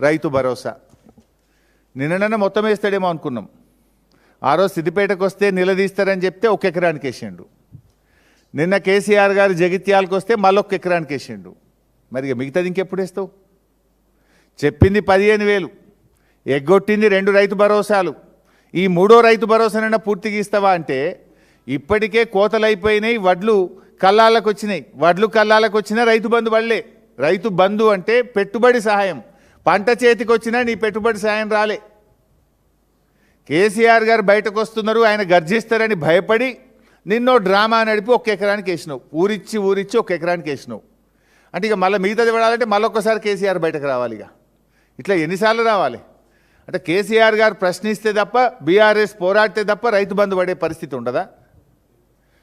రైతు భరోసా నిన్ననన్న మొత్తం వేస్తాడేమో అనుకున్నాం. ఆ రోజు సిద్దిపేటకు వస్తే నిలదీస్తారని చెప్తే ఒక ఎకరానికి వేసిండు. నిన్న కేసీఆర్ గారు జగిత్యాలకు వస్తే మళ్ళొక్క ఎకరానికి వేసిండు. మరి మిగతాది ఇంకెప్పుడు వేస్తావు? చెప్పింది 15,000, ఎగ్గొట్టింది 2 రైతు భరోసాలు. ఈ 3వ రైతు భరోసానైనా పూర్తిగా ఇస్తావా అంటే ఇప్పటికే కోతలు అయిపోయినాయి, వడ్లు కల్లాలకు వచ్చినాయి. వడ్లు కల్లాలకు వచ్చినా రైతు బంధు పడలే. రైతు బంధు అంటే పెట్టుబడి సహాయం. పంట చేతికి వచ్చినా నీ పెట్టుబడి సహాయం రాలే. కేసీఆర్ గారు బయటకు వస్తున్నారు, ఆయన గర్జిస్తారని భయపడి నిన్నో డ్రామా నడిపి 1 ఎకరానికి వేసినావు. ఊరిచ్చి 1 ఎకరానికి వేసినావు. అంటే ఇక మళ్ళీ మిగతాది పడాలంటే మళ్ళొక్కసారి కేసీఆర్ బయటకు రావాలి. ఇక ఇట్లా ఎన్నిసార్లు రావాలి? అంటే కేసీఆర్ గారు ప్రశ్నిస్తే తప్ప, బీఆర్ఎస్ పోరాడితే తప్ప రైతు బంధు పడే పరిస్థితి ఉండదా?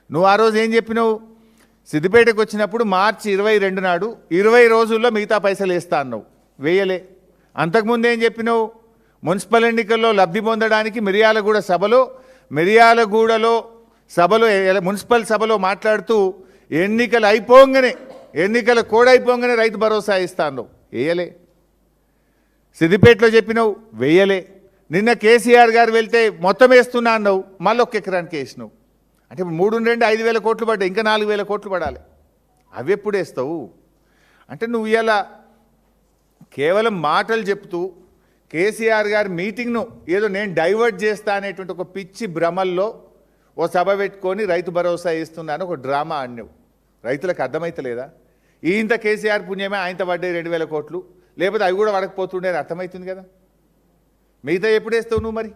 నువ్వు ఆ రోజు ఏం చెప్పినావు? సిద్దిపేటకు వచ్చినప్పుడు మార్చి 22 నాడు 20 రోజుల్లో మిగతా పైసలు వేస్తా అన్నావు, వేయలే. అంతకుముందు ఏం చెప్పినావు? మున్సిపల్ ఎన్నికల్లో లబ్ధి పొందడానికి మిర్యాలగూడ సభలో మున్సిపల్ సభలో మాట్లాడుతూ ఎన్నికల కోడ్ అయిపోగానే రైతు భరోసా ఇస్తా అన్నావు, వేయలే. సిద్దిపేటలో చెప్పినావు, వేయలే. నిన్న కేసీఆర్ గారు వెళ్తే మొత్తం వేస్తున్నా అన్నావు, మళ్ళీ 1 ఎకరానికి వేసినావు. అంటే 3 నుండి 5,000 కోట్లు పడ్డాయి, ఇంకా 4,000 కోట్లు పడాలి. అవి ఎప్పుడు వేస్తావు? అంటే నువ్వు ఇలా కేవలం మాటలు చెప్తూ కేసీఆర్ గారి మీటింగ్ను ఏదో నేను డైవర్ట్ చేస్తా అనేటువంటి ఒక పిచ్చి భ్రమల్లో ఓ సభ పెట్టుకొని రైతు భరోసా ఇస్తున్నాను ఒక డ్రామా ఆడినావు. రైతులకు అర్థమైతలేదా? ఇంత కేసీఆర్ పుణ్యమే ఆయనతో పడ్డాయి 2,000 కోట్లు, లేకపోతే అవి కూడా పడకపోతుండే అర్థమవుతుంది కదా. మిగతా ఎప్పుడు వేస్తావు నువ్వు మరి?